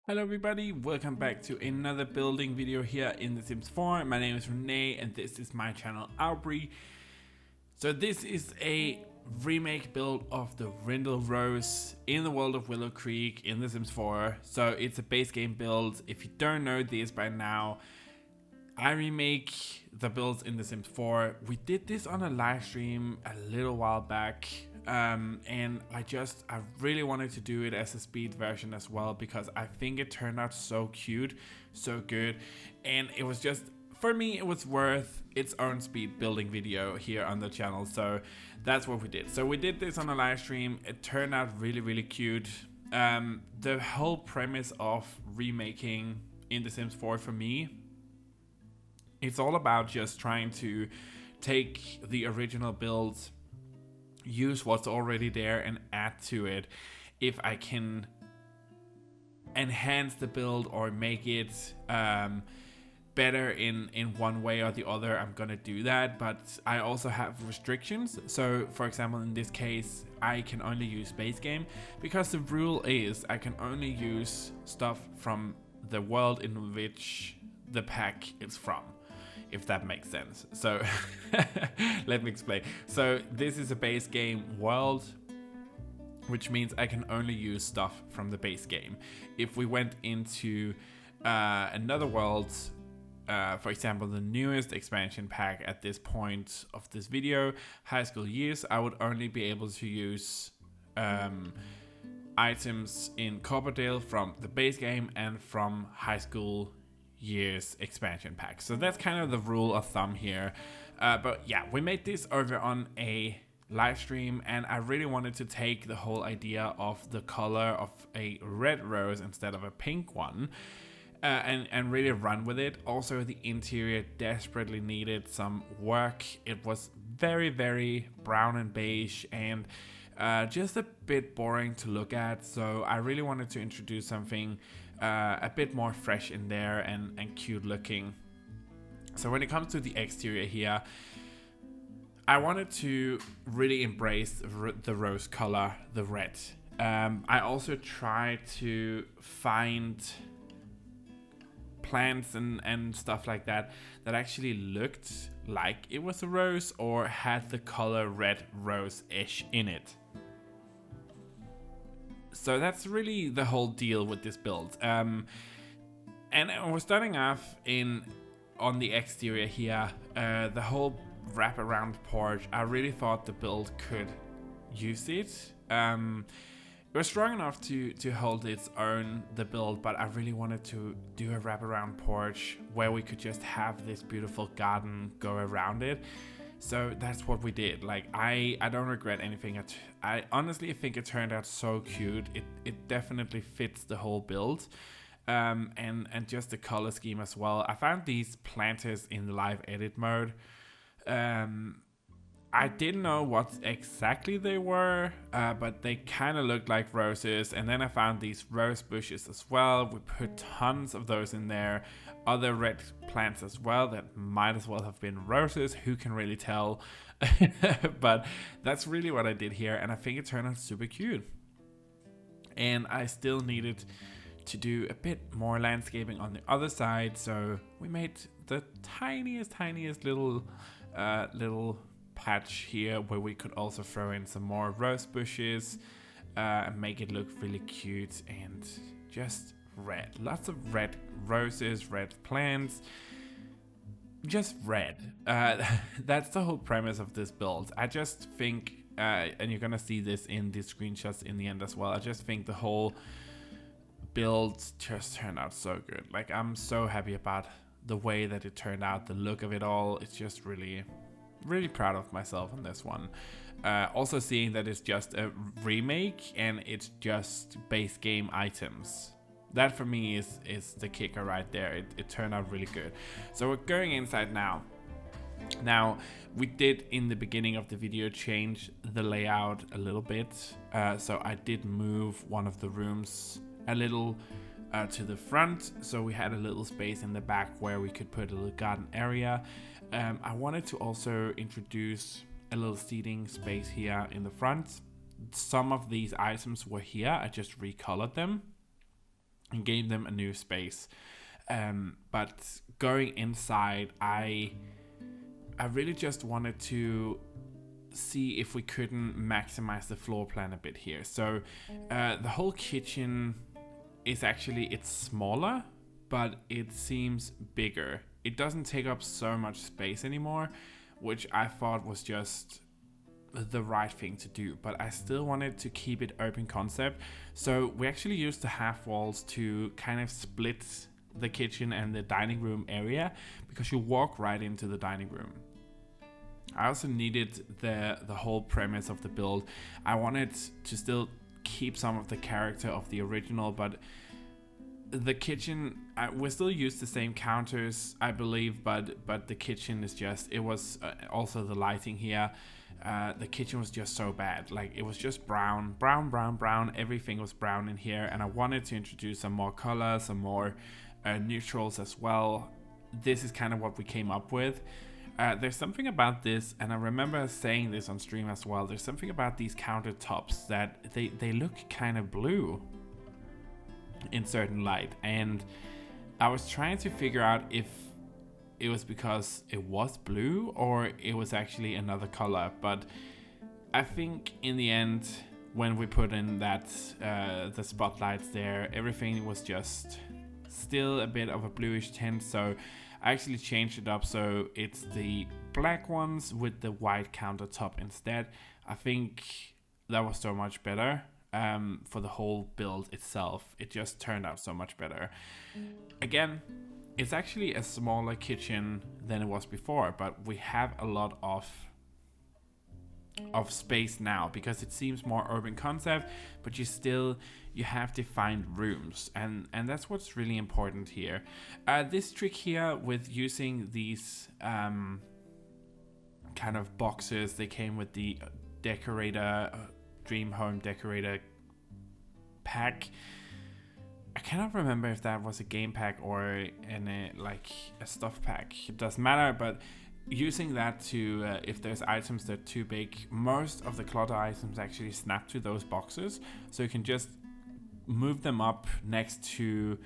Hello everybody, welcome back to another building video here in The Sims 4. My name is Renee and this is my channel Auvbri. So this is a remake build of the Rindle Rose in the world of Willow Creek in The Sims 4. So it's a base game build. If you don't know this by now, I remake the builds in The Sims 4. We did this on a live stream a little while back. And I really wanted to do it as a speed version as well because I think it turned out so cute, so good, and it was just, for me, it was worth its own speed building video here on the channel. So that's what we did. So we did this on a live stream. It turned out really cute. The whole premise of remaking in The Sims 4 for me, it's all about just trying to take the original builds, use what's already there and add to it. If I can enhance the build or make it better in one way or the other, I'm gonna do that. But I also have restrictions. So for example, in this case, I can only use base game because the rule is I can only use stuff from the world in which the pack is from, if that makes sense. So let me explain. So this is a base game world, which means I can only use stuff from the base game. If we went into another world, for example, the newest expansion pack at this point of this video, High School Years, I would only be able to use items in Copperdale from the base game and from High School Years expansion pack. So that's kind of the rule of thumb here. But yeah, we made this over on a live stream, and I really wanted to take the whole idea of the color of a red rose instead of a pink one, and really run with it. Also, the interior desperately needed some work. It was very brown and beige and just a bit boring to look at. So I really wanted to introduce something a bit more fresh in there and cute looking. So when it comes to the exterior here, I wanted to really embrace the rose color, the red. I also tried to find plants and stuff like that that actually looked like it was a rose or had the color red rose-ish in it. So that's really the whole deal with this build. And we're starting off on the exterior here. The whole wraparound porch, I really thought the build could use it. It was strong enough to hold its own, the build, but I really wanted to do a wraparound porch where we could just have this beautiful garden go around it. So that's what we did. Like, I don't regret anything. I honestly think it turned out so cute. It definitely fits the whole build. And just the color scheme as well. I found these planters in the live edit mode. I didn't know what exactly they were, but they kind of looked like roses. And then I found these rose bushes as well. We put tons of those in there. Other red plants as well that might as well have been roses. Who can really tell? But that's really what I did here. And I think it turned out super cute. And I still needed to do a bit more landscaping on the other side. So we made the tiniest little patch here where we could also throw in some more rose bushes and make it look really cute and just red. Lots of red roses, red plants, just red. That's the whole premise of this build. I just think, and you're gonna see this in the screenshots in the end as well, I just think the whole build just turned out so good. Like, I'm so happy about the way that it turned out, the look of it all. It's just really proud of myself on this one. Also seeing that it's just a remake and it's just base game items. That for me is the kicker right there. It turned out really good. So we're going inside now. Now, we did in the beginning of the video change the layout a little bit. So I did move one of the rooms a little to the front, so we had a little space in the back where we could put a little garden area. I wanted to also introduce a little seating space here in the front. Some of these items were here, I just recolored them. and gave them a new space. But going inside, I really just wanted to see if we couldn't maximize the floor plan a bit here. So the whole kitchen is actually, it's smaller, but it seems bigger. It doesn't take up so much space anymore, which I thought was just the right thing to do, but I still wanted to keep it open concept. So we actually used the half walls to kind of split the kitchen and the dining room area, because you walk right into the dining room. I also needed the whole premise of the build. I wanted to still keep some of the character of the original, but the kitchen, we still use the same counters, I believe, but the kitchen is just, it was also the lighting here. The kitchen was just so bad. Like, it was just brown. Everything was brown in here, and I wanted to introduce some more color, some more neutrals as well. This is kind of what we came up with. There's something about this, and I remember saying this on stream as well, there's something about these countertops that they look kind of blue in certain light, and I was trying to figure out if it was because it was blue or it was actually another color. But I think in the end, when we put in that the spotlights there, everything was just still a bit of a bluish tint. So I actually changed it up so it's the black ones with the white countertop instead. I think that was so much better for the whole build itself. It just turned out so much better. Again, it's actually a smaller kitchen than it was before, but we have a lot of space now because it seems more urban concept, but you have to find rooms, and that's what's really important here. This trick here with using these kind of boxes, they came with the decorator dream home decorator pack. I cannot remember if that was a game pack or like a stuff pack. It doesn't matter, but using that to, if there's items that are too big, most of the clutter items actually snap to those boxes. So you can just move them up next to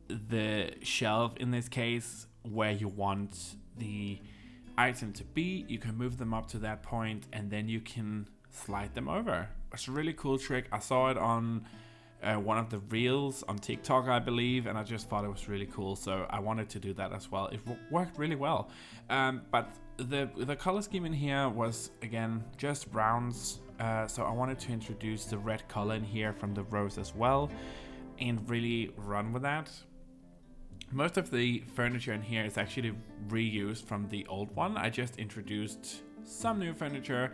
the shelf, in this case, where you want the item to be. You can move them up to that point, and then you can slide them over. It's a really cool trick. I saw it on one of the reels on TikTok, I believe, and I just thought it was really cool, so I wanted to do that as well. It worked really well. But the color scheme in here was, again, just browns, so I wanted to introduce the red color in here from the rose as well and really run with that. Most of the furniture in here is actually reused from the old one. I just introduced some new furniture,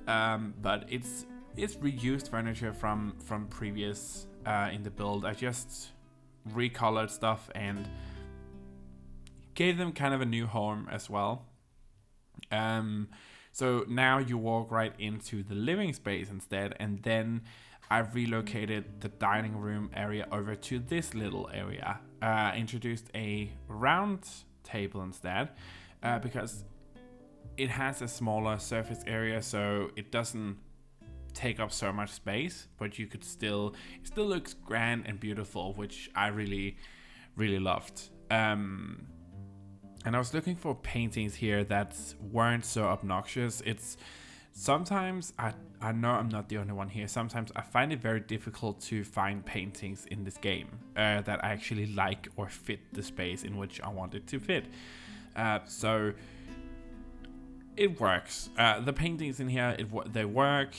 but it's reused furniture from previous in the build. I just recolored stuff and gave them kind of a new home as well. So now you walk right into the living space instead, and then I relocated the dining room area over to this little area. Introduced a round table instead, because it has a smaller surface area, so it doesn't take up so much space, but you could it still looks grand and beautiful, which I really loved. And I was looking for paintings here that weren't so obnoxious. It's sometimes, I know I'm not the only one here, sometimes I find it very difficult to find paintings in this game that I actually like or fit the space in which I want it to fit. So it works. The paintings in here, they work.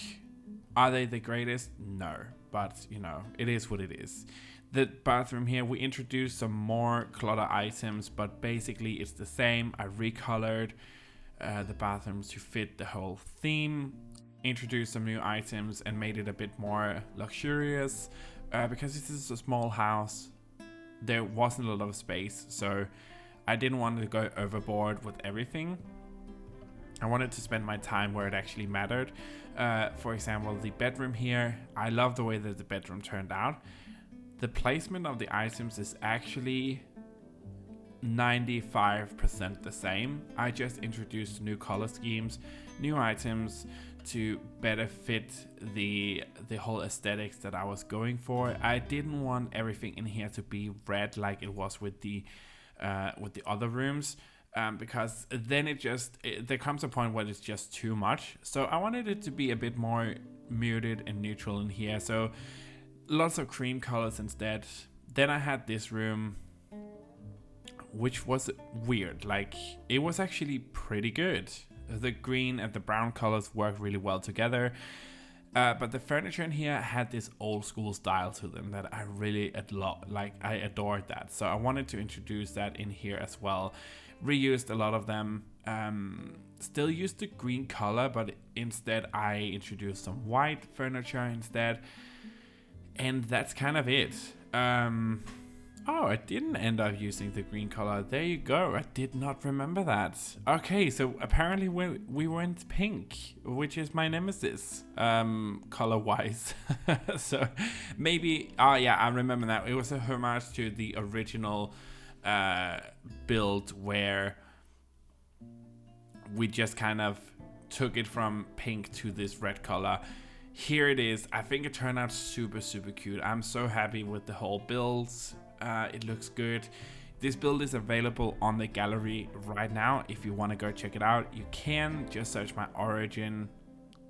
Are they the greatest? No, but you know, it is what it is. The bathroom here, we introduced some more clutter items, but basically it's the same. I recolored the bathrooms to fit the whole theme, introduced some new items and made it a bit more luxurious. Because this is a small house, there wasn't a lot of space, so I didn't want to go overboard with everything. I wanted to spend my time where it actually mattered. For example, the bedroom here, I love the way that the bedroom turned out. The placement of the items is actually 95% the same. I just introduced new color schemes, new items to better fit the whole aesthetics that I was going for. I didn't want everything in here to be red like it was with the other rooms, because then there comes a point where it's just too much. So I wanted it to be a bit more muted and neutral in here, so lots of cream colors instead. Then I had this room, which was weird. Like, it was actually pretty good. The green and the brown colors work really well together, but the furniture in here had this old school style to them that I really I adored that. So I wanted to introduce that in here as well. Reused a lot of them, still used the green color, but instead I introduced some white furniture instead, and that's kind of it. Oh, I didn't end up using the green color. There you go. I did not remember that. Okay, so apparently we went pink, which is my nemesis, color-wise. So maybe, oh yeah, I remember that. It was a homage to the original build where we just kind of took it from pink to this red color. Here it is. I think it turned out super, super cute. I'm so happy with the whole builds. It looks good. This build is available on the gallery right now. If you want to go check it out, you can just search my origin.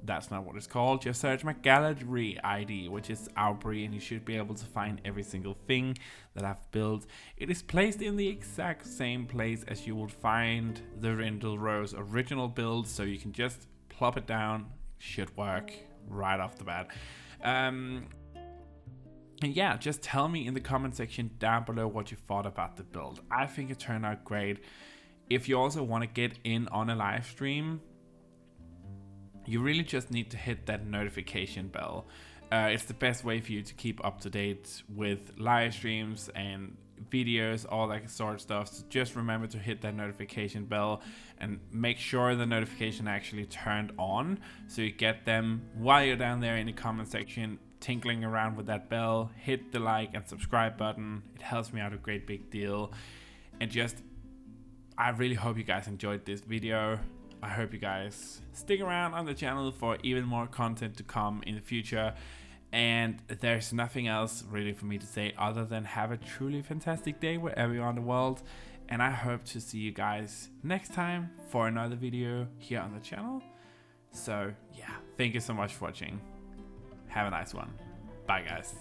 That's not what it's called. Just search my gallery ID, which is Auvbri, and you should be able to find every single thing that I've built. It is placed in the exact same place as you would find the Rindle Rose original build, so you can just plop it down. Should work right off the bat. And yeah, just tell me in the comment section down below what you thought about the build. I think it turned out great. If you also want to get in on a live stream, you really just need to hit that notification bell. It's the best way for you to keep up to date with live streams and videos, all that sort of stuff. So just remember to hit that notification bell and make sure the notification actually turned on, so you get them while you're down there in the comment section tinkling around with that bell. Hit the like and subscribe button. It helps me out a great big deal. And just, I really hope you guys enjoyed this video. I hope you guys stick around on the channel for even more content to come in the future. And there's nothing else really for me to say other than have a truly fantastic day wherever you are in the world. And I hope to see you guys next time for another video here on the channel. So yeah, thank you so much for watching. Have a nice one. Bye guys.